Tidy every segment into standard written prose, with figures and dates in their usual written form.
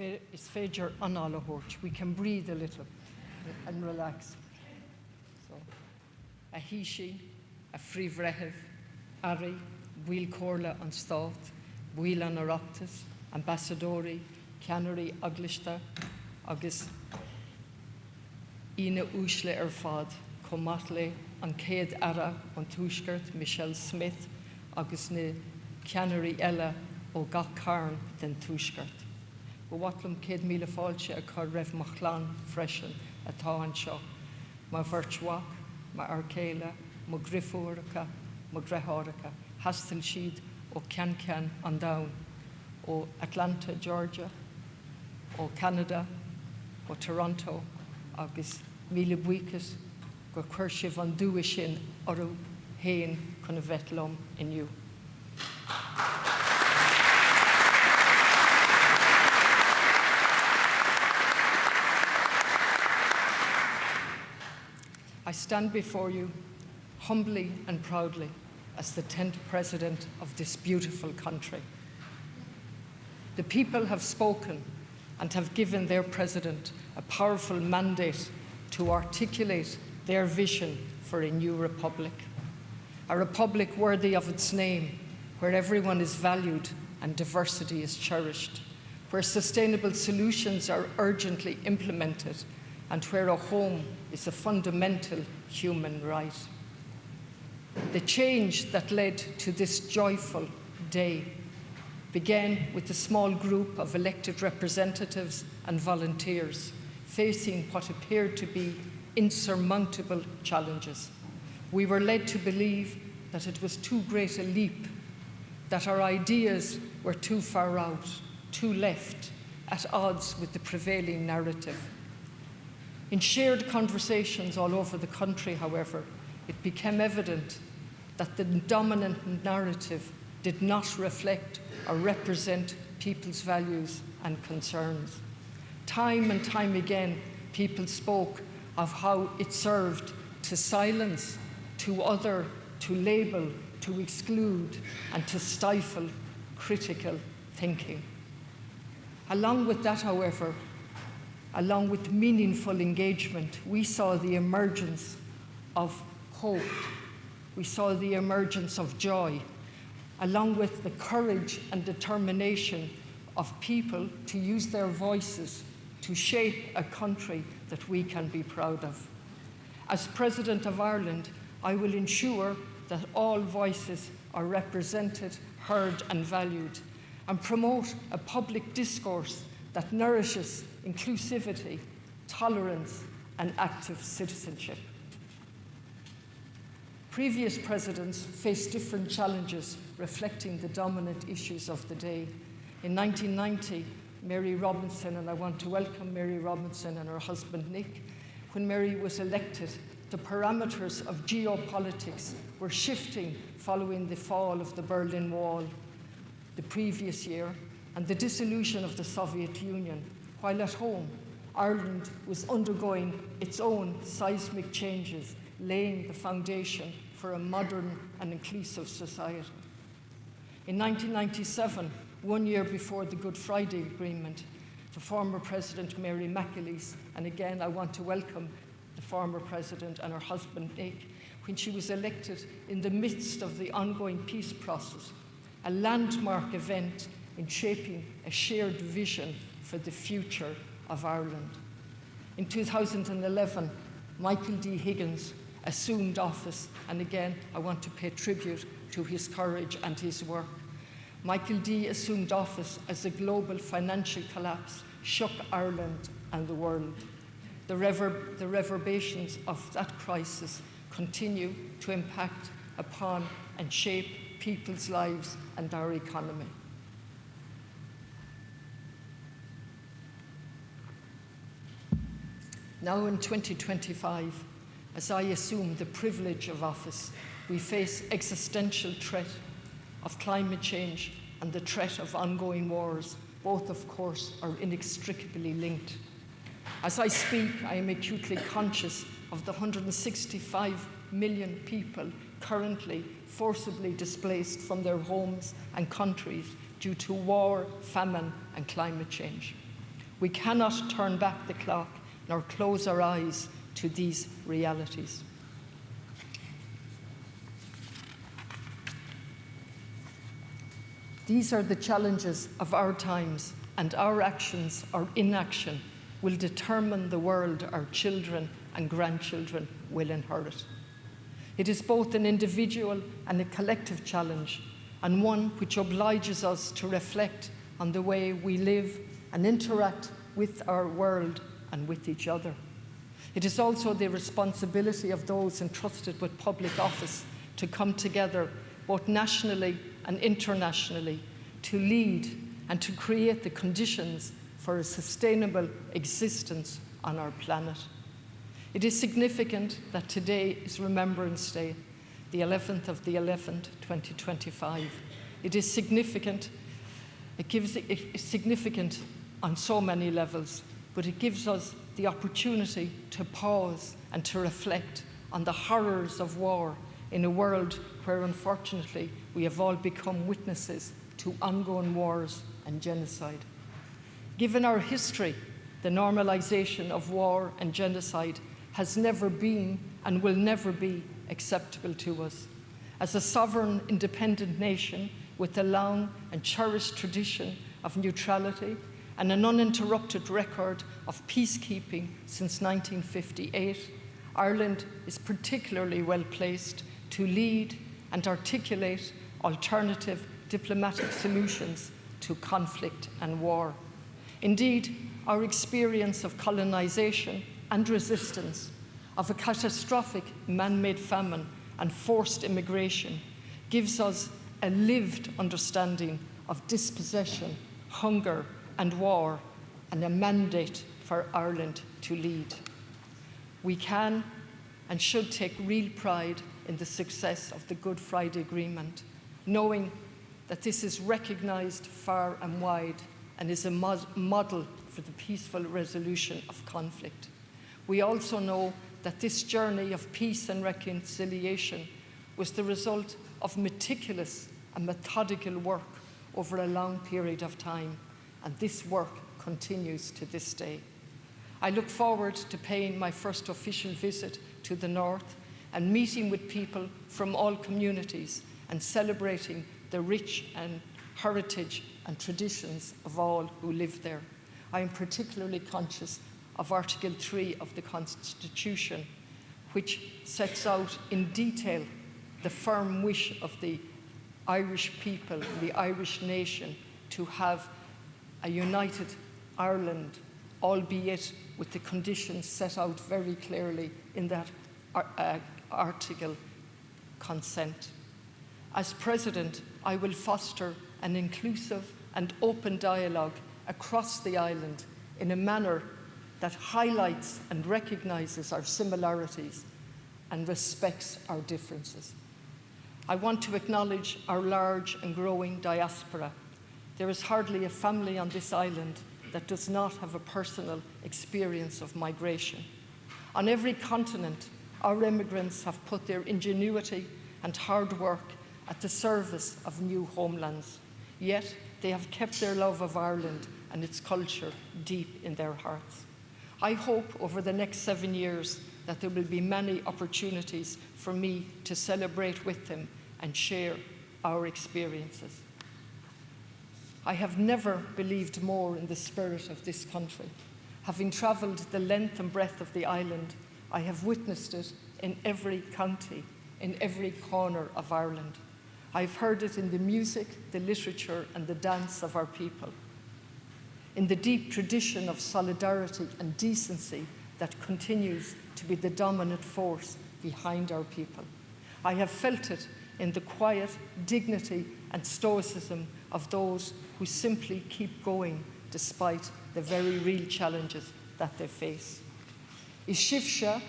is féidir anall a thabhairt. We can breathe a little and relax. So, a híisi, a phríomhreithimh, Ari, bhuail cóirla an Stát, bhuail an Oireachtas, ambassadóri, ceannairí aglista, agus ina úsle fad, chomh maith le an céad ara an tuaisceart, Michelle Smith, agus na ceannairí eile ó gach cairn den tuaisceart. Go bhhatlam 100,000 fáilte a chur raibh mo chlann freisin atá anseo, má bhirtmhaach, má arcéile, má grifúracha, má greitháracha, hastal siad ó cean an domhan, ó Atlanta, Georgia, ó Canada, ó Toronto, agus míle buchas go chuir sibh an dúis sin orthu héin chun a bheith lom inniu. I stand before you humbly and proudly as the 10th President of this beautiful country. The people have spoken and have given their President a powerful mandate to articulate their vision for a new republic. A republic worthy of its name, where everyone is valued and diversity is cherished, where sustainable solutions are urgently implemented, and where a home is a fundamental human right. The change that led to this joyful day began with a small group of elected representatives and volunteers facing what appeared to be insurmountable challenges. We were led to believe that it was too great a leap, that our ideas were too far out, too left, at odds with the prevailing narrative. In shared conversations all over the country, however, it became evident that the dominant narrative did not reflect or represent people's values and concerns. Time and time again, people spoke of how it served to silence, to other, to label, to exclude, and to stifle critical thinking. Along with that, however, along with meaningful engagement, we saw the emergence of hope. We saw the emergence of joy, along with the courage and determination of people to use their voices to shape a country that we can be proud of. As President of Ireland, I will ensure that all voices are represented, heard, and valued, and promote a public discourse that nourishes inclusivity, tolerance, and active citizenship. Previous presidents faced different challenges reflecting the dominant issues of the day. In 1990, Mary Robinson, and I want to welcome Mary Robinson and her husband Nick, when Mary was elected, the parameters of geopolitics were shifting following the fall of the Berlin Wall the previous year and the dissolution of the Soviet Union, while at home, Ireland was undergoing its own seismic changes, laying the foundation for a modern and inclusive society. In 1997, 1 year before the Good Friday Agreement, the former President Mary McAleese, and again I want to welcome the former President and her husband Nick, when she was elected in the midst of the ongoing peace process, a landmark event in shaping a shared vision for the future of Ireland. In 2011, Michael D. Higgins assumed office, and again I want to pay tribute to his courage and his work. Michael D. assumed office as the global financial collapse shook Ireland and the world. The reverberations of that crisis continue to impact upon and shape people's lives and our economy. Now in 2025, as I assume the privilege of office, we face existential threat of climate change and the threat of ongoing wars. Both, of course, are inextricably linked. As I speak, I am acutely conscious of the 165 million people currently forcibly displaced from their homes and countries due to war, famine, and climate change. We cannot turn back the clock nor close our eyes to these realities. These are the challenges of our times, and our actions or inaction will determine the world our children and grandchildren will inherit. It is both an individual and a collective challenge, and one which obliges us to reflect on the way we live and interact with our world and with each other. It is also the responsibility of those entrusted with public office to come together both nationally and internationally to lead and to create the conditions for a sustainable existence on our planet. It is significant that today is Remembrance Day, the 11th of the 11th, 2025. It is significant. It's significant on so many levels, but it gives us the opportunity to pause and to reflect on the horrors of war in a world where, unfortunately, we have all become witnesses to ongoing wars and genocide. Given our history, the normalization of war and genocide has never been and will never be acceptable to us. As a sovereign, independent nation with a long and cherished tradition of neutrality and an uninterrupted record of peacekeeping since 1958, Ireland is particularly well placed to lead and articulate alternative diplomatic solutions to conflict and war. Indeed, our experience of colonization and resistance, of a catastrophic man-made famine and forced immigration, gives us a lived understanding of dispossession, hunger, and war, and a mandate for Ireland to lead. We can and should take real pride in the success of the Good Friday Agreement, knowing that this is recognised far and wide and is a model for the peaceful resolution of conflict. We also know that this journey of peace and reconciliation was the result of meticulous and methodical work over a long period of time, and this work continues to this day. I look forward to paying my first official visit to the North and meeting with people from all communities and celebrating the rich and heritage and traditions of all who live there. I am particularly conscious of Article 3 of the Constitution, which sets out in detail the firm wish of the Irish people, the Irish nation, to have a united Ireland, albeit with the conditions set out very clearly in that article consent. As President, I will foster an inclusive and open dialogue across the island in a manner that highlights and recognises our similarities and respects our differences. I want to acknowledge our large and growing diaspora. There is hardly a family on this island that does not have a personal experience of migration. On every continent, our immigrants have put their ingenuity and hard work at the service of new homelands. Yet, they have kept their love of Ireland and its culture deep in their hearts. I hope over the next 7 years that there will be many opportunities for me to celebrate with them and share our experiences. I have never believed more in the spirit of this country. Having travelled the length and breadth of the island, I have witnessed it in every county, in every corner of Ireland. I've heard it in the music, the literature, and the dance of our people, in the deep tradition of solidarity and decency that continues to be the dominant force behind our people. I have felt it in the quiet dignity and stoicism of those who simply keep going despite the very real challenges that they face. I sibse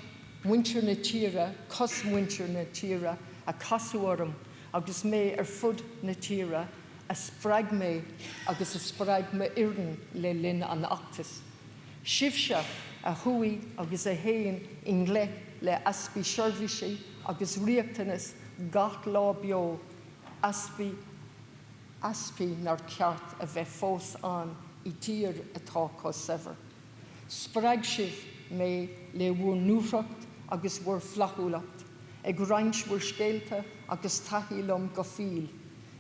muintir na tíre, cos muintir na tíre, a cosúorm, agus mé fud na tíre, a spraig mé agus a spraig mé Éirinn le linn an achtas. Sibse a hui agus a héin in glech le aspi seirbhísí agus riachtanas gach lá beo aspi nar ceart a bheith fós an I tír atá có sever. Spraig sibh mé le bhfuair nuachtacht agus bhfuair flathúlacht, ag roinnt bhfuair scéalta agus taithí lom go fíl.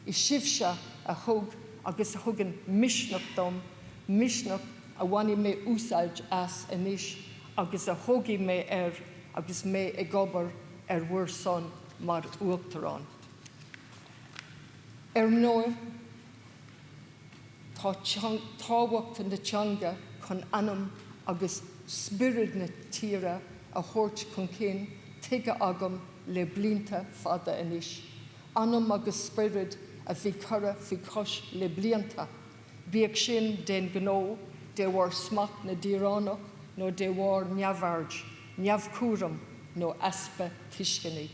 I sibh se a thug agus a thugann misneach dom, misneach a bhainigh mé úsáid as inis, agus a thugaí mé agus mé ag gobar bhuair son mar Uachtarán. Nóir, tá táhacht na teanga chun anam agus spirid na tíre a thabhairt chun cinn tuige agam le blianta fada inis. Anam agus spirid a bhí cara fí cos le blianta. Bíag sin den gnó de bhar smach na díoránach nó de bhar neamhard, neamhcúram nó aspa tuiscinaí.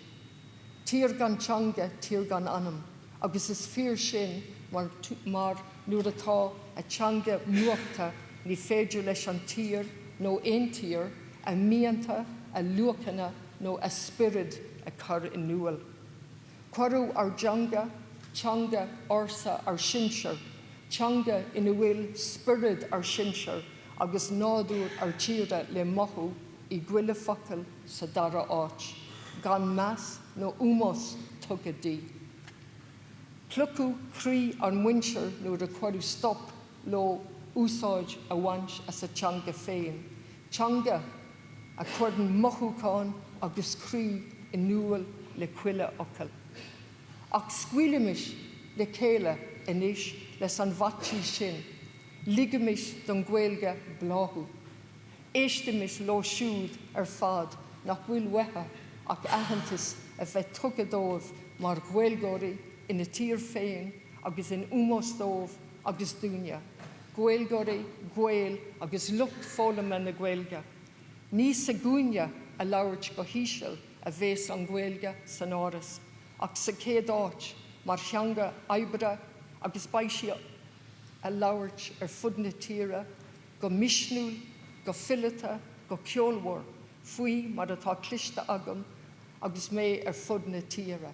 Tír gan teanga, tír gan anam, agus is fíor sin mar nuair atá a teanga nuachta ní féidir leis an tír nó aon tír a míanta, a luachana nó a spirid a chur in nual. Cuireadh ar teanga orsa ar sinsear, teanga ina bhfuil spirid ar sinsear agus nádúr ar tíre le mothú I ghuiile focail sa dara áit, gan meas nó úmos tugadí. Clucú chrí an muinsear nuair a cuireadh stop lo úsáid a bhaint as a teanga féin. Teanga a chuireann mothúcáin agus chrí in nual le cuiile ocail. Ach scuilemis le céile inis leis an bhatí sin, ligamis don Gaeilge bláthú. Éistemis lo siúd ar fad nach bhfuil wethe ach aitheantas a bheith tugadómh mar Gaeilgeoirí ina tír féin agus in úmóstómh agus dúine. Gaeilgeoirí, Gael agus lucht fólama na Gaeilge. Ní sa gúine a labhairt go híseal a bhés an Gaeilge san áras, ach sa céad áit mar theanga oibre agus baisí a labhairt ar fud na tíre go misnúil, go fillete, go ceolmhór, faoi mar atá cliste agam agus mé ar fud na tíre.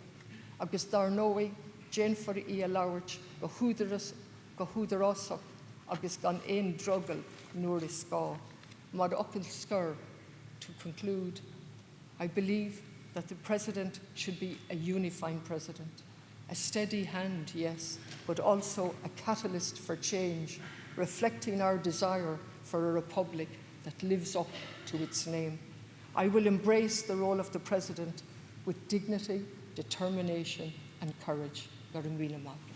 Agus dar nóí déanfar í a labhairt go húdarásach agus gan éon drogal nuair is gá. Mar ocail scur, to conclude, I believe that the President should be a unifying President. A steady hand, yes, but also a catalyst for change, reflecting our desire for a republic that lives up to its name. I will embrace the role of the President with dignity, determination and courage. Garamila Maka.